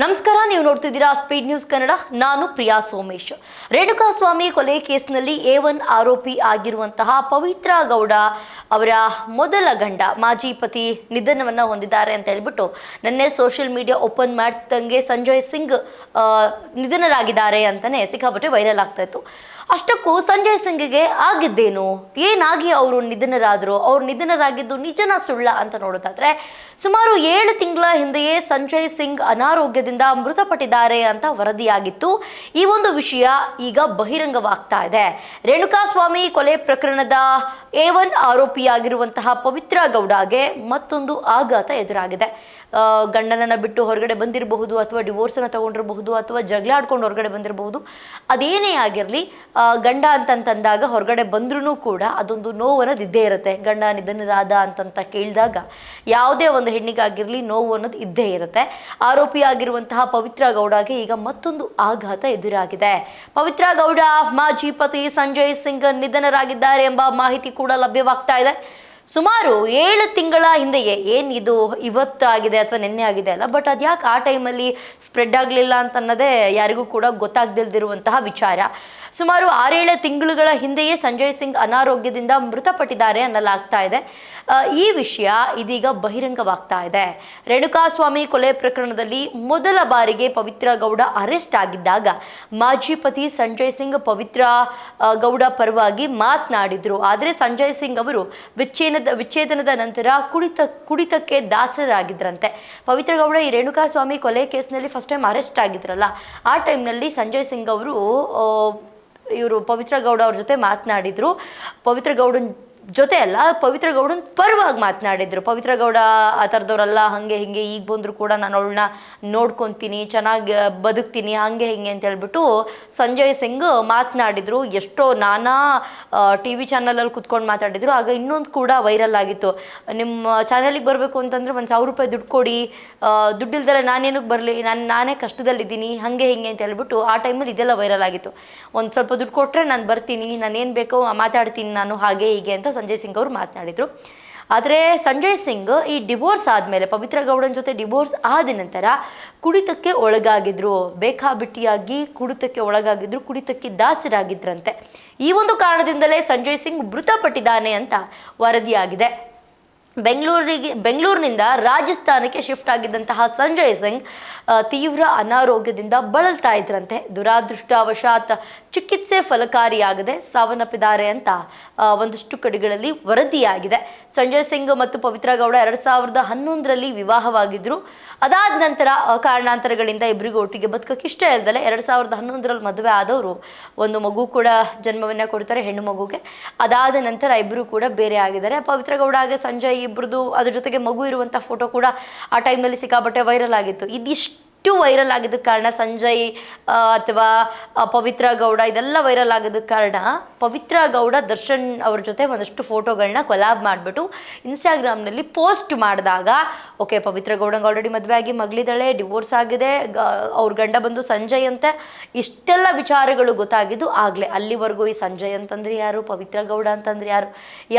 ನಮಸ್ಕಾರ, ನೀವು ನೋಡ್ತಿದ್ದೀರಾ ಸ್ಪೀಡ್ ನ್ಯೂಸ್ ಕನ್ನಡ. ನಾನು ಪ್ರಿಯಾ ಸೋಮೇಶ್. ರೇಣುಕಾಸ್ವಾಮಿ ಕೊಲೆ ಕೇಸ್ನಲ್ಲಿ A1 ಆರೋಪಿ ಆಗಿರುವಂತಹ ಪವಿತ್ರ ಗೌಡ ಅವರ ಮೊದಲ ಗಂಡ ಮಾಜಿ ಪತಿ ನಿಧನವನ್ನ ಹೊಂದಿದ್ದಾರೆ ಅಂತ ಹೇಳ್ಬಿಟ್ಟು ನಿನ್ನೆ ಸೋಷಿಯಲ್ ಮೀಡಿಯಾ ಓಪನ್ ಮಾಡ್ತಂಗೆ ಸಂಜಯ್ ಸಿಂಗ್ ನಿಧನರಾಗಿದ್ದಾರೆ ಅಂತಾನೆ ಸಿಕ್ಕಾಪಟ್ಟೆ ವೈರಲ್ ಆಗ್ತಾ ಇತ್ತು. ಅಷ್ಟಕ್ಕೂ ಸಂಜಯ್ ಸಿಂಗ್ಗೆ ಆಗಿದ್ದೇನು, ಏನಾಗಿ ಅವರು ನಿಧನರಾದರು, ಅವ್ರು ನಿಧನರಾಗಿದ್ದು ನಿಜನ ಸುಳ್ಳ ಅಂತ ನೋಡೋದಾದ್ರೆ ಸುಮಾರು 7 ತಿಂಗಳ ಹಿಂದೆಯೇ ಸಂಜಯ್ ಸಿಂಗ್ ಅನಾರೋಗ್ಯದಿಂದ ಮೃತಪಟ್ಟಿದ್ದಾರೆ ಅಂತ ವರದಿಯಾಗಿತ್ತು. ಈ ಒಂದು ವಿಷಯ ಈಗ ಬಹಿರಂಗವಾಗ್ತಾ ಇದೆ. ರೇಣುಕಾಸ್ವಾಮಿ ಕೊಲೆ ಪ್ರಕರಣದ A1 ಆರೋಪಿಯಾಗಿರುವಂತಹ ಪವಿತ್ರ ಗೌಡಗೆ ಮತ್ತೊಂದು ಆಘಾತ ಎದುರಾಗಿದೆ. ಗಂಡನನ್ನ ಬಿಟ್ಟು ಹೊರಗಡೆ ಬಂದಿರಬಹುದು, ಅಥವಾ ಡಿವೋರ್ಸ್ ಅನ್ನ ತಗೊಂಡಿರಬಹುದು, ಅಥವಾ ಜಗಳ ಆಡ್ಕೊಂಡು ಹೊರಗಡೆ ಬಂದಿರಬಹುದು. ಅದೇನೇ ಆಗಿರಲಿ, ಗಂಡ ಅಂತಂದಾಗ ಹೊರಗಡೆ ಬಂದ್ರೂ ಕೂಡ ಅದೊಂದು ನೋವು ಅನ್ನೋದು ಇದ್ದೇ ಇರುತ್ತೆ. ಗಂಡ ನಿಧನರಾದ ಅಂತಂತ ಕೇಳಿದಾಗ ಯಾವುದೇ ಒಂದು ಹೆಣ್ಣಿಗಾಗಿರ್ಲಿ ನೋವು ಅನ್ನೋದು ಇದ್ದೇ ಇರುತ್ತೆ. ಆರೋಪಿಯಾಗಿರುವಂತಹ ಪವಿತ್ರ ಗೌಡಗೆ ಈಗ ಮತ್ತೊಂದು ಆಘಾತ ಎದುರಾಗಿದೆ. ಪವಿತ್ರ ಗೌಡ ಮಾಜಿ ಪತಿ ಸಂಜಯ್ ಸಿಂಗ್ ನಿಧನರಾಗಿದ್ದಾರೆ ಎಂಬ ಮಾಹಿತಿ ಕೂಡ ಲಭ್ಯವಾಗ್ತಾ ಇದೆ. ಸುಮಾರು 7 ತಿಂಗಳ ಹಿಂದೆಯೇ, ಏನಿದು ಇವತ್ತಾಗಿದೆ ಅಥವಾ ನಿನ್ನೆ ಆಗಿದೆ ಅಲ್ಲ, ಬಟ್ ಅದ್ಯಾಕೆ ಆ ಟೈಮಲ್ಲಿ ಸ್ಪ್ರೆಡ್ ಆಗಲಿಲ್ಲ ಅಂತನ್ನೋದೇ ಯಾರಿಗೂ ಕೂಡ ಗೊತ್ತಾಗದಿಲ್ದಿರುವಂತಹ ವಿಚಾರ. ಸುಮಾರು 6-7 ತಿಂಗಳುಗಳ ಹಿಂದೆಯೇ ಸಂಜಯ್ ಸಿಂಗ್ ಅನಾರೋಗ್ಯದಿಂದ ಮೃತಪಟ್ಟಿದ್ದಾರೆ ಅನ್ನಲಾಗ್ತಾ ಇದೆ. ಈ ವಿಷಯ ಇದೀಗ ಬಹಿರಂಗವಾಗ್ತಾ ಇದೆ. ರೇಣುಕಾಸ್ವಾಮಿ ಕೊಲೆ ಪ್ರಕರಣದಲ್ಲಿ ಮೊದಲ ಬಾರಿಗೆ ಪವಿತ್ರ ಗೌಡ ಅರೆಸ್ಟ್ ಆಗಿದ್ದಾಗ ಮಾಜಿ ಪತಿ ಸಂಜಯ್ ಸಿಂಗ್ ಪವಿತ್ರ ಗೌಡ ಪರವಾಗಿ ಮಾತನಾಡಿದ್ರು. ಆದರೆ ಸಂಜಯ್ ಸಿಂಗ್ ಅವರು ವಿಚ್ಛೇದನದ ನಂತರ ಕುಡಿತಕ್ಕೆ ದಾಸರಾಗಿದ್ರಂತೆ. ಪವಿತ್ರ ಗೌಡ ಈ ರೇಣುಕಾಸ್ವಾಮಿ ಕೊಲೆ ಕೇಸ್ನಲ್ಲಿ ಫಸ್ಟ್ ಟೈಮ್ ಅರೆಸ್ಟ್ ಆಗಿದ್ರಲ್ಲ, ಆ ಟೈಮ್ನಲ್ಲಿ ಸಂಜಯ್ ಸಿಂಗ್ ಅವರು ಇವರು ಪವಿತ್ರ ಗೌಡ ಅವ್ರ ಜೊತೆ ಮಾತನಾಡಿದ್ರು. ಪವಿತ್ರ ಗೌಡನ್ ಜೊತೆ ಅಲ್ಲ, ಪವಿತ್ರ ಗೌಡನ್ ಪರವಾಗಿ ಮಾತನಾಡಿದ್ರು. ಪವಿತ್ರ ಗೌಡ ಆ ಥರದವ್ರಲ್ಲ, ಹಾಗೆ ಹಿಂಗೆ, ಈಗ ಬಂದರೂ ಕೂಡ ನಾನು ಅವಳನ್ನ ನೋಡ್ಕೊತೀನಿ, ಚೆನ್ನಾಗಿ ಬದುಕ್ತೀನಿ, ಹಾಗೆ ಹಿಂಗೆ ಅಂತ ಹೇಳ್ಬಿಟ್ಟು ಸಂಜಯ್ ಸಿಂಗ್ ಮಾತನಾಡಿದ್ರು. ಎಷ್ಟೋ ನಾನಾ TV ಚಾನಲಲ್ಲಿ ಕುತ್ಕೊಂಡು ಮಾತಾಡಿದ್ರು. ಆಗ ಇನ್ನೊಂದು ಕೂಡ ವೈರಲ್ ಆಗಿತ್ತು, ನಿಮ್ಮ ಚಾನಲಿಗೆ ಬರಬೇಕು ಅಂತಂದರೆ 1,000 ರೂಪಾಯಿ ದುಡ್ಡು ಕೊಡಿ, ದುಡ್ಡಿಲ್ದಲ್ಲ ನಾನೇನಕ್ಕೆ ಬರಲಿ, ನಾನೇ ಕಷ್ಟದಲ್ಲಿದ್ದೀನಿ, ಹಾಗೆ ಹಿಂಗೆ ಅಂತ ಹೇಳ್ಬಿಟ್ಟು ಆ ಟೈಮಲ್ಲಿ ಇದೆಲ್ಲ ವೈರಲ್ ಆಗಿತ್ತು. ಒಂದು ಸ್ವಲ್ಪ ದುಡ್ಡು ಕೊಟ್ಟರೆ ನಾನು ಬರ್ತೀನಿ, ನಾನೇನು ಬೇಕೋ ಮಾತಾಡ್ತೀನಿ ನಾನು, ಹಾಗೆ ಹೀಗೆ ಅಂತ ಸಂಜಯ್ ಸಿಂಗ್ ಅವರು ಮಾತನಾಡಿದರು. ಆದರೆ ಸಂಜಯ್ ಸಿಂಗ್ ಈ ಡಿವೋರ್ಸ್ ಆದಮೇಲೆ, ಪವಿತ್ರ ಗೌಡನ ಜೊತೆ ಡಿವೋರ್ಸ್ ಆದ ನಂತರ ಕುಡಿತಕ್ಕೆ ಒಳಗಾಗಿದ್ರು. ಬೇಕಾಬಿಟ್ಟಿಯಾಗಿ ಕುಡಿತಕ್ಕೆ ಒಳಗಾಗಿದ್ರು, ಕುಡಿತಕ್ಕೆ ದಾಸರಾಗಿದ್ರಂತೆ. ಈ ಒಂದು ಕಾರಣದಿಂದಲೇ ಸಂಜಯ್ ಸಿಂಗ್ ಮೃತಪಟ್ಟಿದ್ದಾನೆ ಅಂತ ವರದಿಯಾಗಿದೆ. ಬೆಂಗಳೂರಿನಿಂದ ರಾಜಸ್ಥಾನಕ್ಕೆ ಶಿಫ್ಟ್ ಆಗಿದ್ದಂತಹ ಸಂಜಯ್ ಸಿಂಗ್ ತೀವ್ರ ಅನಾರೋಗ್ಯದಿಂದ ಬಳಲ್ತಾ ಇದ್ರಂತೆ. ದುರಾದೃಷ್ಟವಶಾತ್ ಚಿಕಿತ್ಸೆ ಫಲಕಾರಿಯಾಗದೆ ಸಾವನ್ನಪ್ಪಿದ್ದಾರೆ ಅಂತ ಒಂದಷ್ಟು ಕಡೆಗಳಲ್ಲಿ ವರದಿಯಾಗಿದೆ. ಸಂಜಯ್ ಸಿಂಗ್ ಮತ್ತು ಪವಿತ್ರ ಗೌಡ 2011ರಲ್ಲಿ ವಿವಾಹವಾಗಿದ್ರು. ಅದಾದ ನಂತರ ಕಾರಣಾಂತರಗಳಿಂದ ಇಬ್ಬರಿಗೂ ಒಟ್ಟಿಗೆ ಬದುಕಕ್ಕೆ ಇಷ್ಟ ಇಲ್ಲದಲೆ 2011ರಲ್ಲಿ ಮದುವೆ ಆದವರು ಒಂದು ಮಗು ಕೂಡ ಜನ್ಮವನ್ನ ಕೊಡ್ತಾರೆ, ಹೆಣ್ಣು ಮಗುಗೆ. ಅದಾದ ನಂತರ ಇಬ್ಬರು ಕೂಡ ಬೇರೆ ಆಗಿದ್ದಾರೆ. ಪವಿತ್ರ ಗೌಡ ಹಾಗೆ ಸಂಜಯ್ ಇಬ್ಬರದು ಅದ್ರ ಜೊತೆಗೆ ಮಗು ಇರುವಂಥ ಫೋಟೋ ಕೂಡ ಆ ಟೈಮ್ನಲ್ಲಿ ಸಿಕ್ಕಾಪಟ್ಟೆ ವೈರಲ್ ಆಗಿತ್ತು. ಇದಿಷ್ಟು ವೈರಲ್ ಆಗಿದ್ದಕ್ಕೆ ಕಾರಣ ಸಂಜಯ್ ಅಥವಾ ಪವಿತ್ರ ಗೌಡ ಇದೆಲ್ಲ ವೈರಲ್ ಆಗಿದ್ದಕ್ಕೆ ಕಾರಣ ಪವಿತ್ರ ಗೌಡ ದರ್ಶನ್ ಅವ್ರ ಜೊತೆ ಒಂದಷ್ಟು ಫೋಟೋಗಳನ್ನ ಕೊಲಾಬ್ ಮಾಡಿಬಿಟ್ಟು ಇನ್ಸ್ಟಾಗ್ರಾಮ್ನಲ್ಲಿ ಪೋಸ್ಟ್ ಮಾಡಿದಾಗ, ಓಕೆ ಪವಿತ್ರ ಗೌಡಂಗೆ ಆಲ್ರೆಡಿ ಮದುವೆ ಆಗಿ ಮಗಳಿದ್ದಾಳೆ, ಡಿವೋರ್ಸ್ ಆಗಿದೆ, ಅವ್ರ ಗಂಡ ಬಂದು ಸಂಜಯ್ ಅಂತ, ಇಷ್ಟೆಲ್ಲ ವಿಚಾರಗಳು ಗೊತ್ತಾಗಿದ್ದು ಆಗಲೇ. ಅಲ್ಲಿವರೆಗೂ ಈ ಸಂಜಯ್ ಅಂತಂದ್ರೆ ಯಾರು, ಪವಿತ್ರ ಗೌಡ ಅಂತಂದ್ರೆ ಯಾರು,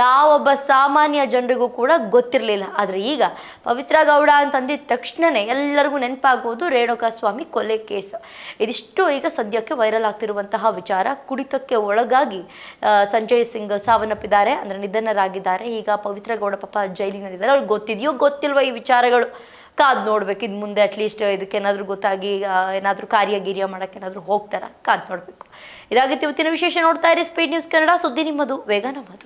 ಯಾವೊಬ್ಬ ಸಾಮಾನ್ಯ ಜನರಿಗೂ ಕೂಡ ಗೊತ್ತಿರಲಿಲ್ಲ. ಆದರೆ ಈಗ ಪವಿತ್ರ ಗೌಡ ಅಂತಂದಿದ ತಕ್ಷಣವೇ ಎಲ್ಲರಿಗೂ ನೆನಪಾಗೋದು ರೇಣುಕಾಸ್ವಾಮಿ ಕೊಲೆ ಕೇಸ್. ಇದಿಷ್ಟು ಈಗ ಸದ್ಯಕ್ಕೆ ವೈರಲ್ ಆಗ್ತಿರುವಂತಹ ವಿಚಾರ. ಕುಡಿತಕ್ಕೆ ಒಳಗಾಗಿ ಸಂಜಯ್ ಸಿಂಗ್ ಸಾವನ್ನಪ್ಪಿದ್ದಾರೆ, ಅಂದರೆ ನಿಧನರಾಗಿದ್ದಾರೆ. ಈಗ ಪವಿತ್ರ ಗೌಡ ಪಾಪ ಜೈಲಿನಲ್ಲಿದ್ದಾರೆ. ಅವ್ರಿಗೆ ಗೊತ್ತಿದೆಯೋ ಗೊತ್ತಿಲ್ವ ಈ ವಿಚಾರಗಳು, ಕಾದು ನೋಡ್ಬೇಕು. ಇದು ಮುಂದೆ ಅಟ್ಲೀಸ್ಟ್ ಇದಕ್ಕೇನಾದರೂ ಗೊತ್ತಾಗಿ ಏನಾದರೂ ಕಾರ್ಯಗೀರ್ಯ ಮಾಡೋಕ್ಕೆ ಏನಾದರೂ ಹೋಗ್ತಾರ, ಕಾದು ನೋಡಬೇಕು. ಇದಾಗಿತ್ತು ಇವತ್ತಿನ ವಿಶೇಷ. ನೋಡ್ತಾ ಇರಿ ಸ್ಪೀಡ್ ನ್ಯೂಸ್ ಕನ್ನಡ, ಸುದ್ದಿ ನಿಮ್ಮದು, ವೇಗ ನಮ್ಮದು.